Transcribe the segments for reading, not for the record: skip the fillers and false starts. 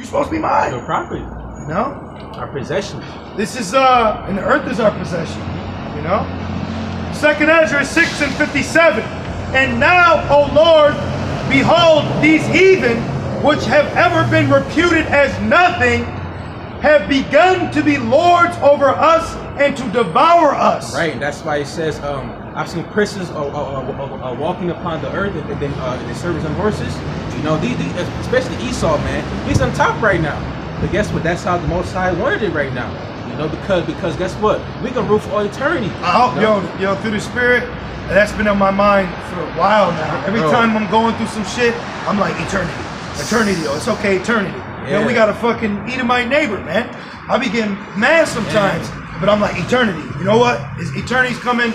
supposed to be mine. Your property. You know? Our possession. This is, and the earth is our possession. You know? 2nd Ezra 6:57. And now, O Lord, behold, these heathen, which have ever been reputed as nothing, have begun to be lords over us and to devour us. Right, and that's why it says, I've seen princes walking upon the earth and then the servants on horses. You know, these, especially Esau, man, he's on top right now. But guess what? That's how the Most High wanted it right now. You know, because guess what? We can rule for all eternity. Yo, through the Spirit, that's been on my mind for a while now. Every time I'm going through some shit, I'm like, eternity, yo. It's okay, eternity. Yeah. You know, we got a fucking Edomite neighbor, man. I be getting mad sometimes, but I'm like, eternity. You know what? Eternity's coming.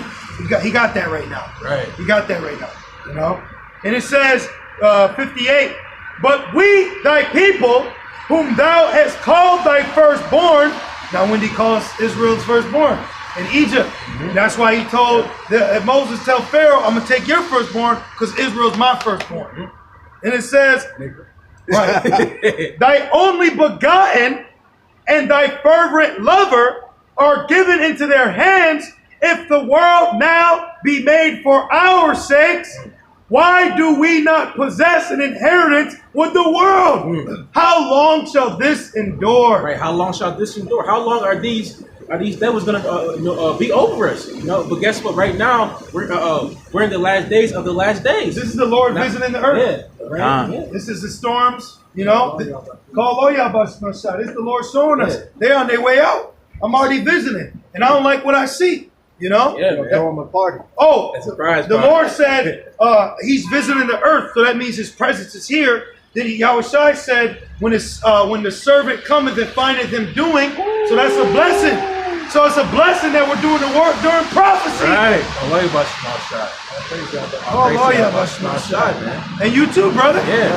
He got that right now. Right. He got that right now. You know? And it says, 58, but we, thy people, whom thou hast called thy firstborn. Now when he calls Israel's firstborn in Egypt, that's why he told Moses, tell Pharaoh, I'm gonna take your firstborn because Israel's my firstborn. And it says, right, thy only begotten and thy fervent lover are given into their hands. If the world now be made for our sakes, why do we not possess an inheritance with the world? How long shall this endure? Right. How long shall this endure? How long are these devils gonna be over us? You know. But guess what? Right now we're in the last days of the last days. This is the Lord visiting the earth. Yeah. Right. Yeah. This is the storms. You know. This is the Lord showing us. They're on their way out. I'm already visiting, and I don't like what I see. You know? Yeah, throw him a party. Oh, a surprise the party. Lord said he's visiting the earth, so that means his presence is here. Then Yahushua said, when the servant cometh and findeth him doing, so that's a blessing. So it's a blessing that we're doing the work during prophecy. Right. Allah Bashmal shot. Man. And you too, brother. Yeah.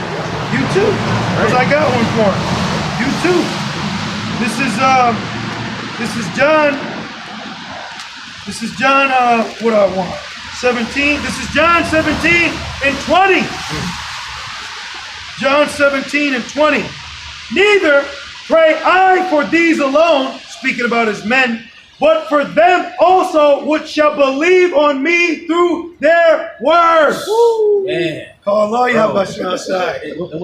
You too. Because I got one for him. You too. This is John. This is John, what do I want? 17. This is John 17 and 20. John 17 and 20. Neither pray I for these alone, speaking about his men, but for them also which shall believe on me through their words. Yeah. Allah, and what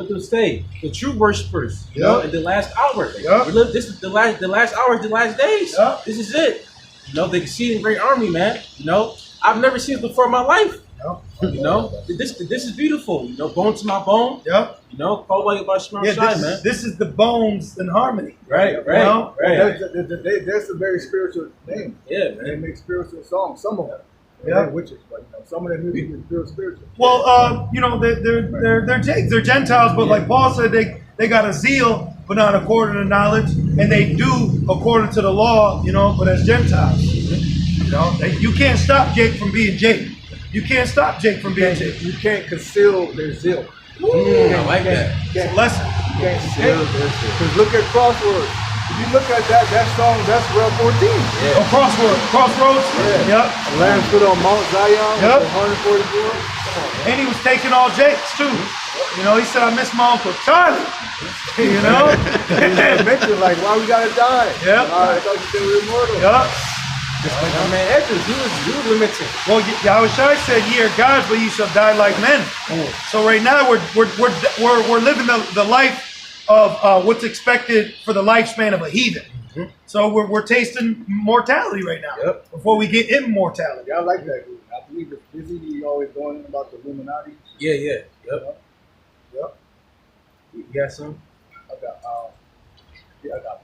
do say? The true worshipers, you know, in the last hour. Yep. We live, this is the last hours, the last days. Yep. This is it. You know, the exceeding great army, man. You know, I've never seen this before in my life. You know, this is beautiful. You know, bone to my bone. Yep. You know, call by man. This is the bones in harmony. Right. You know? Right. There's a very spiritual name. Yeah, man. They make spiritual songs. Some of them. Yeah. Witches, but you know, some of them music is real spiritual. Well, you know, they're Gentiles, but like Paul said, they got a zeal, but not according to knowledge, and they do according to the law, you know, but as Gentiles. You know, you can't stop Jake from being Jake. You can't stop Jake from being Jake. You can't conceal their zeal. I like that. It's a lesson. You can't conceal their zeal. Because look at Crossroads. If you look at that song, that's Rev 14. Yeah. Oh, Crossroads. Yeah. Yep. Lamb stood on Mount Zion. Yep. 144. And he was taking all Jakes too. You know, he said, I miss my Uncle Charlie. You know? Mentioned like, why we gotta die? Yep. I thought you said we were immortal. Yep. My man Edris, he was limited. Well, Yahushua said, "Ye are gods, but ye shall die like men." So right now we're living the life of what's expected for the lifespan of a heathen. So we're tasting mortality right now before we get immortality. Yeah, I like that dude. I believe it's busy. You always going in about the Illuminati. Yeah. Yep. You got some? I got.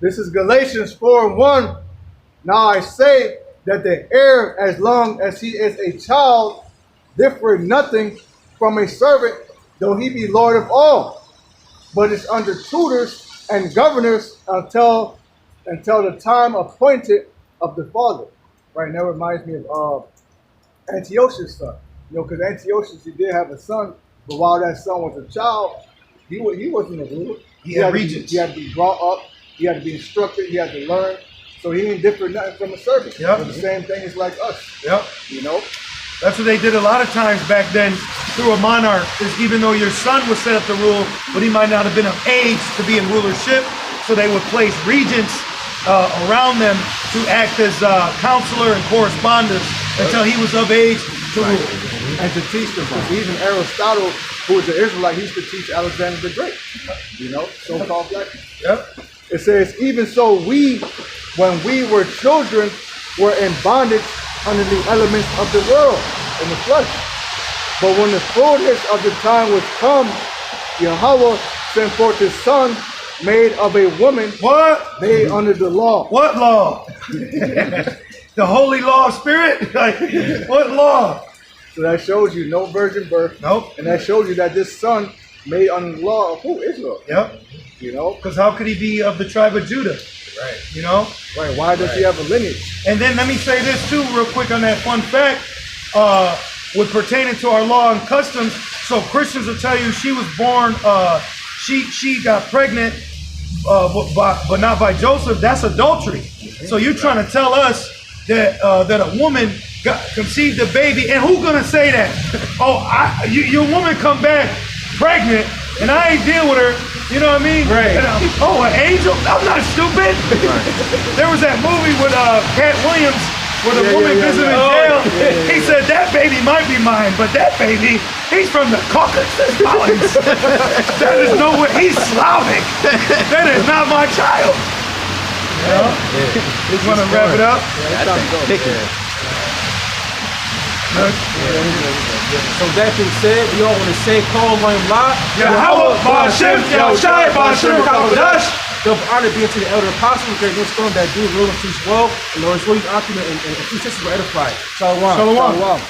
This is Galatians 4:1. Now I say that the heir, as long as he is a child, differeth nothing from a servant, though he be Lord of all, but is under tutors and governors until the time appointed of the father. Right now, reminds me of Antiochus' son. You know, because Antiochus, he did have a son, but while that son was a child, he wasn't a ruler. He had regents. He had to be brought up. He had to be instructed. He had to learn. So he ain't different nothing from a servant. Yep. The same thing is like us. Yep. You know? That's what they did a lot of times back then through a monarch, is even though your son was set up to rule, but he might not have been of age to be in rulership, so they would place regents around them to act as counselor and correspondents until he was of age to rule. And to teach them, because even Aristotle, who was an Israelite, he used to teach Alexander the Great, so-called black people. Yep. It says, even so we, when we were children, were in bondage under the elements of the world, in the flesh. But when the fullness of the time was come, Yahweh sent forth his son, made of a woman, What? made under the law. What law? The holy law of spirit? Like, what law? So that shows you no virgin birth. Nope. And that shows you that this son made under the law of who? Israel. Yep. Because how could he be of the tribe of Judah? Right. Right. Why does he have a lineage? And then let me say this too, real quick on that fun fact, with pertaining to our law and customs. So Christians will tell you she was born, she got pregnant, but not by Joseph. That's adultery. So you're trying to tell us that that a woman conceived a baby, and who's gonna say that? Oh, your woman come back pregnant, and I ain't deal with her. You know what I mean? Right. And, an angel? I'm not stupid. There was that movie with Cat Williams where the woman visited jail. He said, that baby might be mine, but that baby, he's from the Caucasus Mountains. That is no way. He's Slavic. That is not my child. You know? Just want to wrap it up. So that being said, we all want to say, call on La. Yahweh, Ba'ashem, Yahushai, Ba'ashem, Kakadash. Double honor be unto the elder apostles, great millstone that do rule and teach well, and Lord's will, occupant and two sisters were edified. Shalom. Shalom. Shalom.